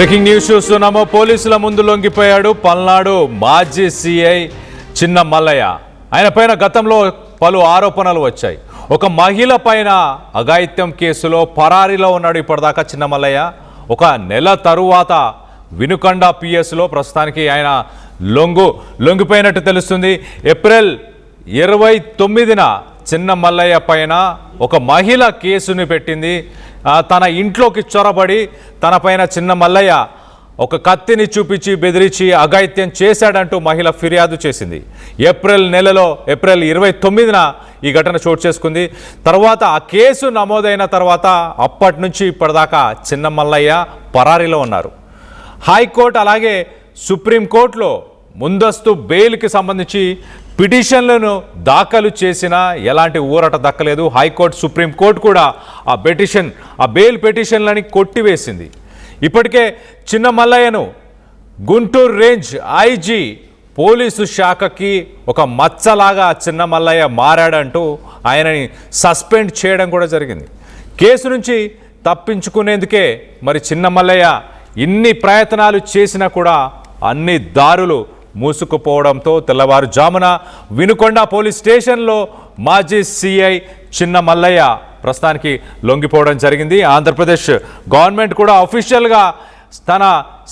Breaking news చూస్తున్నాము. పోలీసుల ముందు లొంగిపోయాడు పల్నాడు మాజీ సిఐ చిన్న మల్లయ్య. ఆయన పైన గతంలో పలు ఆరోపణలు వచ్చాయి. ఒక మహిళ పైన అఘాయిత్యం కేసులో పరారీలో ఉన్నాడు ఇప్పటిదాకా చిన్న మల్లయ్య. ఒక నెల తరువాత వినుకొండ పిఎస్లో ప్రస్తుతానికి ఆయన లొంగిపోయినట్టు తెలుస్తుంది. ఏప్రిల్ 29న చిన్న మల్లయ్య పైన ఒక మహిళ కేసుని పెట్టింది. తన ఇంట్లోకి చొరబడి తన పైన చిన్న మల్లయ్య ఒక కత్తిని చూపించి బెదిరించి అఘాయిత్యం చేశాడంటూ మహిళ ఫిర్యాదు చేసింది. ఏప్రిల్ 29న ఈ ఘటన చోటు చేసుకుంది. తర్వాత ఆ కేసు నమోదైన తర్వాత అప్పటి నుంచి ఇప్పటిదాకా చిన్న మల్లయ్య పరారీలో ఉన్నారు. హైకోర్టు అలాగే సుప్రీంకోర్టులో ముందస్తు బెయిల్కి సంబంధించి పిటిషన్లను దాఖలు చేసినా ఎలాంటి ఊరట దక్కలేదు. హైకోర్టు సుప్రీంకోర్టు కూడా ఆ బెయిల్ పిటిషన్లని కొట్టివేసింది. ఇప్పటికే చిన్న మల్లయ్యను గుంటూరు రేంజ్ ఐజీ పోలీసు శాఖకి ఒక మచ్చలాగా చిన్న మల్లయ్య మారాడంటూ ఆయనని సస్పెండ్ చేయడం కూడా జరిగింది. కేసు నుంచి తప్పించుకునేందుకే మరి చిన్న మల్లయ్య ఇన్ని ప్రయత్నాలు చేసినా కూడా అన్ని దారులు మూసుకుపోవడంతో తెల్లవారుజామున వినుకొండ పోలీస్ స్టేషన్లో మాజీ సిఐ చిన్న మల్లయ్య ప్రస్తుతానికి లొంగిపోవడం జరిగింది. ఆంధ్రప్రదేశ్ గవర్నమెంట్ కూడా అఫీషియల్గా తన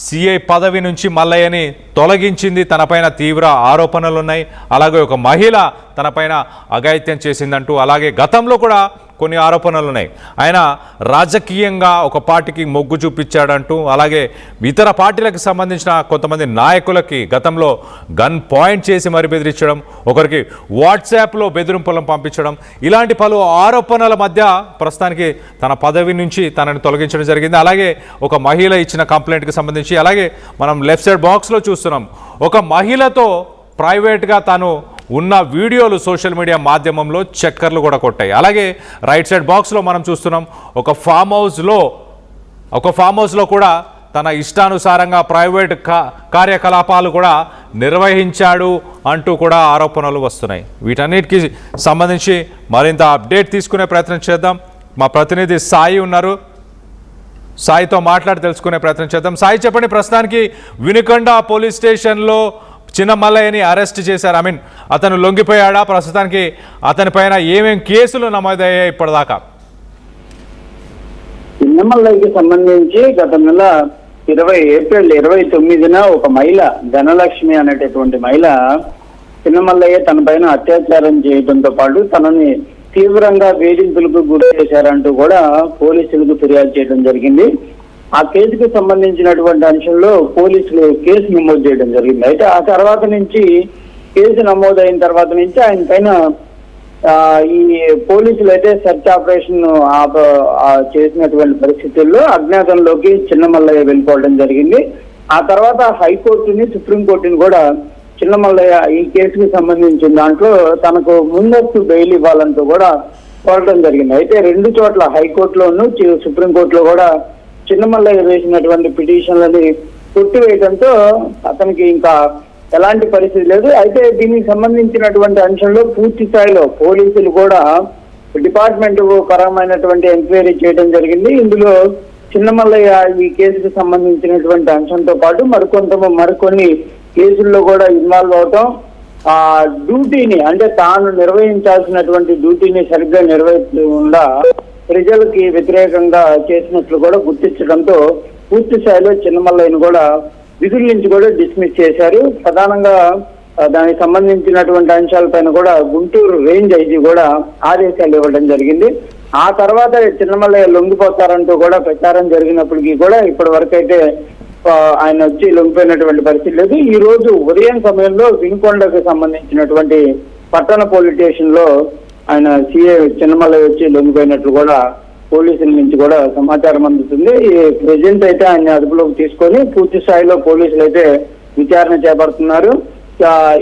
సిఐ పదవి నుంచి మల్లయ్యని తొలగించింది. తనపైన తీవ్ర ఆరోపణలు ఉన్నాయి. అలాగే ఒక మహిళ తనపైన అఘాయిత్యం చేసిందంటూ, అలాగే గతంలో కూడా కొన్ని ఆరోపణలు ఉన్నాయి. ఆయన రాజకీయంగా ఒక పార్టీకి మొగ్గు చూపించాడంటూ, అలాగే ఇతర పార్టీలకు సంబంధించిన కొంతమంది నాయకులకి గతంలో గన్ పాయింట్ చేసి మరి బెదిరించడం, ఒకరికి వాట్సాప్లో బెదిరింపులను పంపించడం, ఇలాంటి పలు ఆరోపణల మధ్య ప్రస్తుతానికి తన పదవి నుంచి తనని తొలగించడం జరిగింది. అలాగే ఒక మహిళ ఇచ్చిన కంప్లైంట్కి సంబంధించి, అలాగే మనం లెఫ్ట్ సైడ్ బాక్స్లో చూస్తున్నాం, ఒక మహిళతో ప్రైవేట్గా తాను ఉన్న వీడియోలు సోషల్ మీడియా మాధ్యమంలో చక్కర్లు కూడా కొట్టాయి. అలాగే రైట్ సైడ్ బాక్స్లో మనం చూస్తున్నాం, ఒక ఫామ్ హౌస్లో కూడా తన ఇష్టానుసారంగా ప్రైవేట్ కార్యకలాపాలు కూడా నిర్వహించాడు అంటూ కూడా ఆరోపణలు వస్తున్నాయి. వీటన్నిటికీ సంబంధించి మరింత అప్డేట్ తీసుకునే ప్రయత్నం చేద్దాం. మా ప్రతినిధి సాయి ఉన్నారు, సాయితో మాట్లాడి తెలుసుకునే ప్రయత్నం చేద్దాం. సాయి, చెప్పండి, ప్రస్తుతానికి వినుకొండ పోలీస్ స్టేషన్లో చిన్న మల్లయ్యని అరెస్ట్ చేశారు. అతను లొంగిపోయాడా? ప్రస్తుతానికి అతని పైన ఏమేం కేసులు నమోదయ్యాయి ఇప్పటిదాకా? చిన్న మల్లయ్యకి సంబంధించి గత నెల ఏప్రిల్ 29న ఒక మహిళ, ధనలక్ష్మి అనేటటువంటి మహిళ, చిన్న మల్లయ్య తన పైన అత్యాచారం చేయడంతో పాటు తనని తీవ్రంగా వేధింపులకు గురి చేశారంటూ కూడా పోలీసులకు ఫిర్యాదు చేయడం జరిగింది. ఆ కేసుకు సంబంధించినటువంటి అంశంలో పోలీసులు కేసు నమోదు చేయడం జరిగింది. అయితే ఆ తర్వాత నుంచి కేసు నమోదైన తర్వాత నుంచి ఆయన పైన ఈ పోలీసులు అయితే సెర్చ్ ఆపరేషన్ చేసినటువంటి పరిస్థితుల్లో అజ్ఞాతంలోకి చిన్న మల్లయ్య వెళ్ళిపోవడం జరిగింది. ఆ తర్వాత హైకోర్టుని, సుప్రీంకోర్టుని కూడా చిన్న మల్లయ్య ఈ కేసుకు సంబంధించిన దాంట్లో తనకు ముందస్తు బెయిల్ ఇవ్వాలంటూ కూడా కోరడం జరిగింది. అయితే రెండు చోట్ల హైకోర్టులోను సుప్రీంకోర్టులో కూడా చిన్న మల్లయ్య వేసినటువంటి పిటిషన్లని కొట్టివేయడంతో అతనికి ఇంకా ఎలాంటి పరిస్థితి లేదు. అయితే దీనికి సంబంధించినటువంటి అంశంలో పూర్తి స్థాయిలో పోలీసులు కూడా డిపార్ట్మెంట్ పరమైనటువంటి ఎంక్వైరీ చేయడం జరిగింది. ఇందులో చిన్న మల్లయ్య ఈ కేసుకు సంబంధించినటువంటి అంశంతో పాటు మరికొన్ని కేసుల్లో కూడా ఇన్వాల్వ్ అవటం, ఆ డ్యూటీని, అంటే తాను నిర్వహించాల్సినటువంటి డ్యూటీని సరిగ్గా నిర్వహించకుండా ప్రజలకి వ్యతిరేకంగా చేసినట్లు కూడా గుర్తించడంతో పూర్తి స్థాయిలో చిన్న మల్లయ్యను కూడా విధుల నుంచి కూడా డిస్మిస్ చేశారు. ప్రధానంగా దానికి సంబంధించినటువంటి అంశాలపైన కూడా గుంటూరు రేంజ్ ఐజీ కూడా ఆదేశాలు ఇవ్వడం జరిగింది. ఆ తర్వాత చిన్న మల్లయ్య లొంగిపోతారంటూ కూడా ప్రచారం జరిగినప్పటికీ కూడా ఇప్పటి వరకు అయితే ఆయన వచ్చి లొంగిపోయినటువంటి పరిస్థితి లేదు. ఈ రోజు ఉదయం సమయంలో వినుకొండకు సంబంధించినటువంటి పట్టణ పోలీస్ స్టేషన్ లో ఆయన సిఐ చిన్న మల్లయ్య వచ్చి లొంగిపోయినట్లు కూడా పోలీసుల నుంచి కూడా సమాచారం అందుతుంది. ప్రెజెంట్ అయితే ఆయన అదుపులోకి తీసుకొని పూర్తి స్థాయిలో పోలీసులు అయితే విచారణ చేపడుతున్నారు.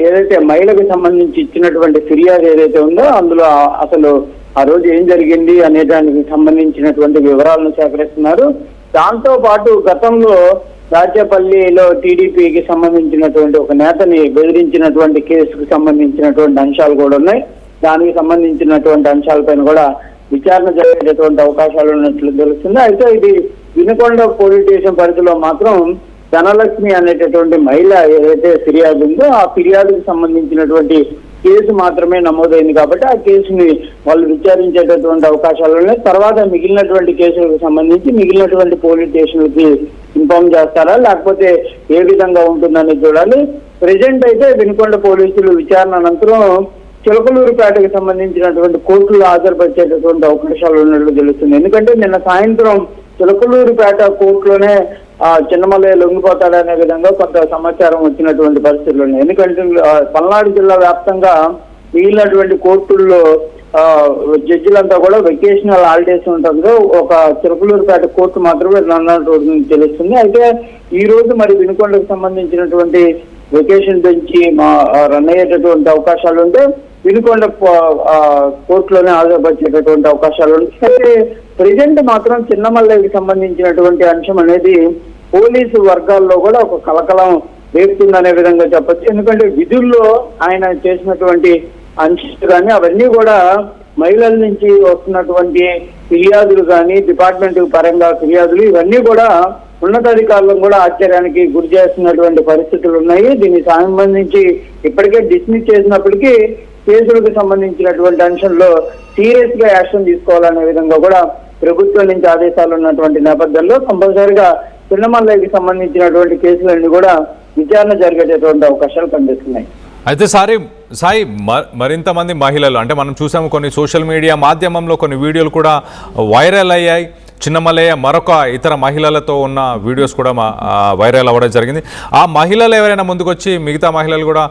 ఏదైతే మహిళకు సంబంధించి ఇచ్చినటువంటి ఫిర్యాదు ఏదైతే ఉందో అందులో అసలు ఆ రోజు ఏం జరిగింది అనే దానికి సంబంధించినటువంటి వివరాలను సేకరిస్తున్నారు. దాంతో పాటు గతంలో రాజపల్లిలో టీడీపీకి సంబంధించినటువంటి ఒక నేతని బెదిరించినటువంటి కేసుకు సంబంధించినటువంటి అంశాలు కూడా ఉన్నాయి. దానికి సంబంధించినటువంటి అంశాలపైన కూడా విచారణ జరిగేటటువంటి అవకాశాలు ఉన్నట్లు తెలుస్తుంది. అయితే ఇది వినుకొండ పోలీస్ స్టేషన్ పరిధిలో మాత్రం ధనలక్ష్మి అనేటటువంటి మహిళ ఏదైతే ఫిర్యాదు ఉందో ఆ ఫిర్యాదుకు సంబంధించినటువంటి కేసు మాత్రమే నమోదైంది కాబట్టి ఆ కేసుని వాళ్ళు విచారించేటటువంటి అవకాశాలు ఉన్నాయి. తర్వాత మిగిలినటువంటి కేసులకు సంబంధించి మిగిలినటువంటి పోలీస్ స్టేషన్లకి ఇన్ఫార్మ్ చేస్తారా లేకపోతే ఏ విధంగా ఉంటుందని చూడాలి. ప్రెజెంట్ అయితే వినుకొండ పోలీసులు విచారణ అనంతరం చిలకలూరుపేటకు సంబంధించినటువంటి కోర్టులో హాజరుపరిచేటటువంటి అవకాశాలు ఉన్నట్లు తెలుస్తుంది. ఎందుకంటే నిన్న సాయంత్రం చిలకలూరుపేట కోర్టులోనే చిన్నమల్లయ్య లొంగిపోతాడనే విధంగా కొంత సమాచారం వచ్చినటువంటి పరిస్థితులు ఉన్నాయి. ఎందుకంటే పల్నాడు జిల్లా వ్యాప్తంగా మిగిలినటువంటి కోర్టుల్లో జడ్జిలంతా కూడా వెకేషనల్ హాలిడేస్ ఉంటుంది. ఒక చిలకలూరుపేట కోర్టు మాత్రమే అన్నట్టు తెలుస్తుంది. అయితే ఈ రోజు మరి వినుకొండకు సంబంధించినటువంటి వెకేషన్ బెంచ్ రన్ అయ్యేటటువంటి అవకాశాలు ఉంటే వినుకొండ కోర్టులోనే హాజరుపరిచేటటువంటి అవకాశాలు ఉంటాయి. అయితే ప్రెజెంట్ మాత్రం చిన్నమల్లయ్యకి సంబంధించినటువంటి అంశం అనేది పోలీసు వర్గాల్లో కూడా ఒక కలకలం రేపుతుందనే విధంగా చెప్పచ్చు. ఎందుకంటే విధుల్లో ఆయన చేసినటువంటి అంశాలు కానీ అవన్నీ కూడా మహిళల నుంచి వస్తున్నటువంటి ఫిర్యాదులు కానీ డిపార్ట్మెంట్ పరంగా ఫిర్యాదులు ఇవన్నీ కూడా ఉన్నతాధికారులను కూడా ఆశ్చర్యానికి గురి చేస్తున్నటువంటి పరిస్థితులు ఉన్నాయి. దీనికి సంబంధించి ఇప్పటికే డిస్మిస్ చేసినప్పటికీ కేసులకు సంబంధించినటువంటి అంశంలో సీరియస్ గా యాక్షన్ తీసుకోవాలనే విధంగా కూడా ప్రభుత్వం నుంచి ఆదేశాలు ఉన్నటువంటి నేపథ్యంలో కంపల్సరిగా చిన్నమల్లయ్యకి సంబంధించినటువంటి కేసులన్నీ కూడా విచారణ జరిగేటటువంటి అవకాశాలు కనిపిస్తున్నాయి. అయితే సాయి మరింత మంది మహిళలు అంటే మనం చూసాము కొన్ని సోషల్ మీడియా మాధ్యమంలో కొన్ని వీడియోలు కూడా వైరల్ అయ్యాయి. చిన్నమల్లయ్య మరొక ఇతర మహిళలతో ఉన్న వీడియోస్ కూడా వైరల్ అవ్వడం జరిగింది. ఆ మహిళలు ఎవరైనా ముందుకొచ్చి మిగతా మహిళలు కూడా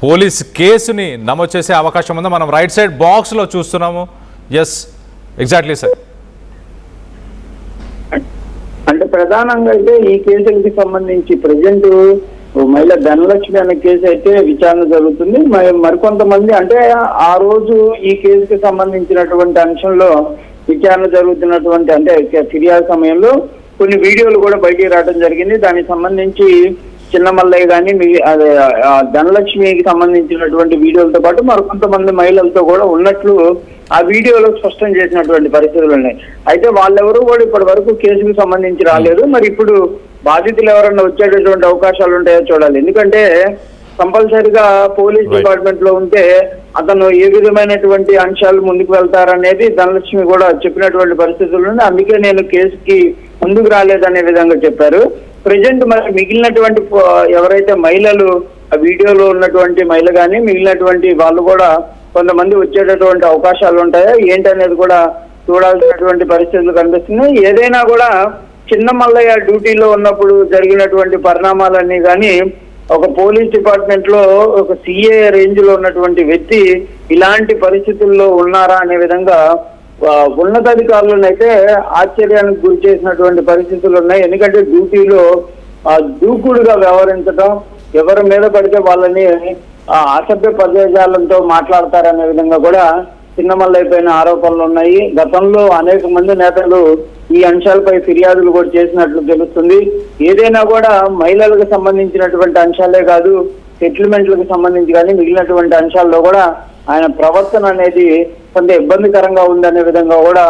పోలీస్ కేసుని నమోదు చేసే అవకాశం ఉందో మనం రైట్ సైడ్ బాక్స్లో చూస్తున్నాము. Yes, exactly sir. అంటే ప్రధానంగా అయితే ఈ కేసులకి సంబంధించి ప్రజెంట్ మహిళ ధనలక్ష్మి అనే కేసు అయితే విచారణ జరుగుతుంది. మరికొంతమంది అంటే ఆ రోజు ఈ కేసుకి సంబంధించినటువంటి అంశంలో విచారణ జరుగుతున్నటువంటి అంటే ఫిర్యాదు సమయంలో కొన్ని వీడియోలు కూడా బయటికి రావడం జరిగింది. దానికి సంబంధించి చిన్నమల్లయ్య కానీ ధనలక్ష్మికి సంబంధించినటువంటి వీడియోలతో పాటు మరికొంతమంది మహిళలతో కూడా ఉన్నట్లు ఆ వీడియోలో స్పష్టం చేసినటువంటి పరిస్థితులు ఉన్నాయి. అయితే వాళ్ళెవరూ కూడా ఇప్పటి వరకు కేసుకు సంబంధించి రాలేదు. మరి ఇప్పుడు బాధితులు ఎవరన్నా వచ్చేటటువంటి అవకాశాలు ఉంటాయో చూడాలి. ఎందుకంటే కంపల్సరిగా పోలీస్ డిపార్ట్మెంట్ లో ఉంటే అతను ఏ విధమైనటువంటి అంశాలు ముందుకు వెళ్తారనేది ధనలక్ష్మి కూడా చెప్పినటువంటి పరిస్థితులు ఉన్నాయి. అందుకే నేను కేసుకి ముందుకు రాలేదనే విధంగా చెప్పారు. ప్రెజెంట్ మరి మిగిలినటువంటి ఎవరైతే మహిళలు ఆ వీడియోలో ఉన్నటువంటి మహిళ కానీ మిగిలినటువంటి వాళ్ళు కూడా కొంతమంది వచ్చేటటువంటి అవకాశాలు ఉంటాయో ఏంటనేది కూడా చూడాల్సినటువంటి పరిస్థితులు కనిపిస్తున్నాయి. ఏదైనా కూడా చిన్నమల్లయ్య డ్యూటీలో ఉన్నప్పుడు జరిగినటువంటి పరిణామాలన్నీ కానీ ఒక పోలీస్ డిపార్ట్మెంట్ లో ఒక సిఏ రేంజ్ లో ఉన్నటువంటి వ్యక్తి ఇలాంటి పరిస్థితుల్లో ఉన్నారా అనే విధంగా ఉన్నతాధికారులను అయితే ఆశ్చర్యానికి గురి చేసినటువంటి పరిస్థితులు ఉన్నాయి. ఎందుకంటే డ్యూటీలో దూకుడుగా వ్యవహరించడం, ఎవరి మీద పడితే వాళ్ళని అసభ్య పదజాలంతో మాట్లాడతారనే విధంగా కూడా చిన్నమల్లయ్య పైన ఆరోపణలు ఉన్నాయి. గతంలో అనేక మంది నేతలు ఈ అంశాలపై ఫిర్యాదులు కూడా చేసినట్లు తెలుస్తుంది. ఏదైనా కూడా మహిళలకు సంబంధించినటువంటి అంశాలే కాదు, సెటిల్మెంట్లకు సంబంధించి కానీ మిగిలినటువంటి అంశాల్లో కూడా ఆయన ప్రవర్తన అనేది కొంత ఇబ్బందికరంగా ఉందనే విధంగా కూడా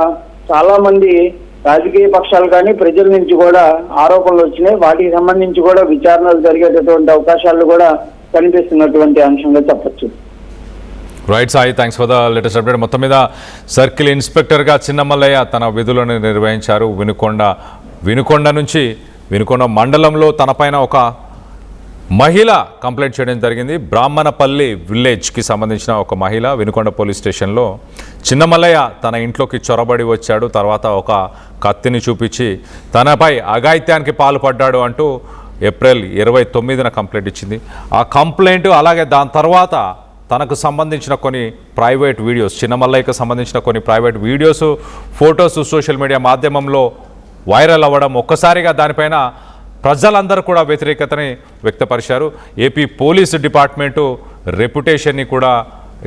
చాలా మంది రాజకీయ పక్షాలు కానీ ప్రజల నుంచి కూడా ఆరోపణలు వచ్చినాయి. వాటికి సంబంధించి కూడా విచారణలు జరిగేటటువంటి అవకాశాలు కూడా కనిపిస్తున్నటువంటి అంశంగా చెప్పచ్చు. Right Sai, thanks for the latest update. మొత్తం మీద సర్కిల్ ఇన్స్పెక్టర్గా చిన్నమల్లయ్య తన విధులను నిర్వహించారు. వినుకొండ నుంచి వినుకొండ మండలంలో తనపైన ఒక మహిళ కంప్లైంట్ చేయడం జరిగింది. బ్రాహ్మణపల్లి విలేజ్కి సంబంధించిన ఒక మహిళ వినుకొండ పోలీస్ స్టేషన్లో చిన్నమల్లయ్య తన ఇంట్లోకి చొరబడి వచ్చాడు, తర్వాత ఒక కత్తిని చూపించి తనపై అఘాయిత్యానికి పాల్పడ్డాడు అంటూ ఏప్రిల్ 29న కంప్లైంట్ ఇచ్చింది. ఆ కంప్లైంట్ అలాగే దాని తర్వాత తనకు సంబంధించిన కొన్ని ప్రైవేట్ వీడియోస్, చిన్నమల్లయ్యకు సంబంధించిన కొన్ని private videos, photos social media మాధ్యమంలో వైరల్ అవ్వడం ఒక్కసారిగా దానిపైన ప్రజలందరూ కూడా వ్యతిరేకతని వ్యక్తపరిచారు. ఏపీ పోలీసు డిపార్ట్మెంటు రెప్యుటేషన్ని కూడా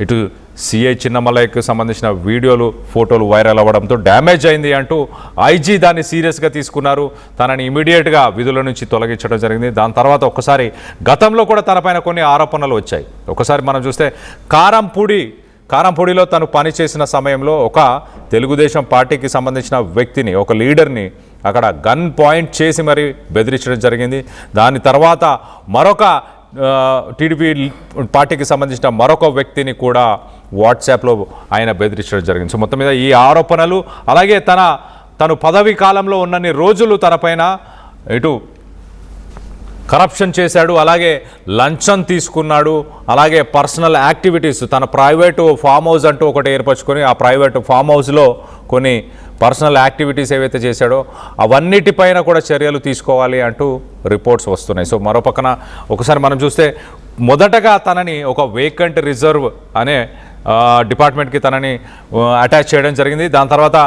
ఇటు సిఐ చిన్నమల్లయ్యకు సంబంధించిన వీడియోలు, ఫోటోలు వైరల్ అవ్వడంతో డ్యామేజ్ అయింది అంటూ ఐజీ దాన్ని సీరియస్గా తీసుకున్నారు. తనని ఇమీడియట్గా విధుల నుంచి తొలగించడం జరిగింది. దాని తర్వాత ఒక్కసారి గతంలో కూడా తనపైన కొన్ని ఆరోపణలు వచ్చాయి. ఒకసారి మనం చూస్తే కారంపూడిలో తను పనిచేసిన సమయంలో ఒక తెలుగుదేశం పార్టీకి సంబంధించిన వ్యక్తిని, ఒక లీడర్ని అక్కడ గన్ పాయింట్ చేసి మరి బెదిరించడం జరిగింది. దాని తర్వాత మరొక టీడీపీ పార్టీకి సంబంధించిన మరొక వ్యక్తిని కూడా వాట్సాప్లో ఆయన బెదిరించడం జరిగింది. సో మొత్తం మీద ఈ ఆరోపణలు, అలాగే తను పదవీ కాలంలో ఉన్నన్ని రోజులు తనపైన ఇటు కరప్షన్ చేశాడు, అలాగే లంచం తీసుకున్నాడు, అలాగే పర్సనల్ యాక్టివిటీస్, తన ప్రైవేటు ఫామ్ హౌస్ అంటూ ఒకటి ఏర్పరచుకొని ఆ ప్రైవేటు ఫామ్ హౌస్లో కొన్ని పర్సనల్ యాక్టివిటీస్ ఏవైతే చేశాడో అవన్నిటిపైన కూడా చర్యలు తీసుకోవాలి అంటూ రిపోర్ట్స్ వస్తున్నాయి. సో మరో పక్కన ఒకసారి మనం చూస్తే మొదటగా తనని ఒక వేకెంట్ రిజర్వ్ అనే డిపార్ట్మెంట్కి తనని అటాచ్ చేయడం జరిగింది. దాని తర్వాత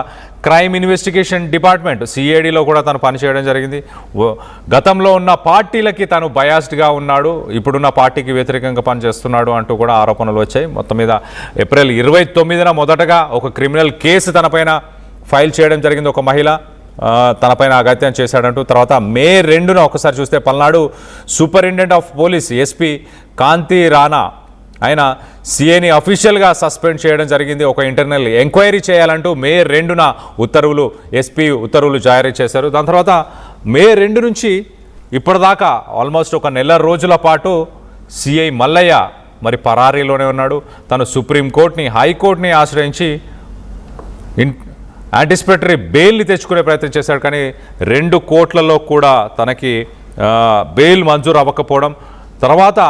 క్రైమ్ ఇన్వెస్టిగేషన్ డిపార్ట్మెంట్ సిఐడిలో కూడా తను పనిచేయడం జరిగింది. గతంలో ఉన్న పార్టీలకి తను బయాస్డ్గా ఉన్నాడు, ఇప్పుడున్న పార్టీకి వ్యతిరేకంగా పనిచేస్తున్నాడు అంటూ కూడా ఆరోపణలు వచ్చాయి. మొత్తం మీద ఏప్రిల్ 29న మొదటగా ఒక క్రిమినల్ కేసు తనపైన ఫైల్ చేయడం జరిగింది. ఒక మహిళ తనపైన అగత్యం చేశాడంటూ. తర్వాత మే 2న ఒకసారి చూస్తే Palnadu superintendent of police SP Kanti Rana ఆయన సీఏని అఫీషియల్గా సస్పెండ్ చేయడం జరిగింది. ఒక ఇంటర్నల్ ఎంక్వైరీ చేయాలంటూ మే 2న ఎస్పీ ఉత్తర్వులు జారీ చేశారు. దాని తర్వాత మే 2 నుంచి ఇప్పటిదాకా ఆల్మోస్ట్ ఒక నెల రోజుల పాటు సిఐ మల్లయ్య మరి పరారీలోనే ఉన్నాడు. తను సుప్రీంకోర్టుని, హైకోర్టుని ఆశ్రయించి యాంటిసిపేటరీ బెయిల్ని తెచ్చుకునే ప్రయత్నం చేశాడు. కానీ 2 కోర్టులలో కూడా తనకి బెయిల్ మంజూరు అవ్వకపోవడం, తర్వాత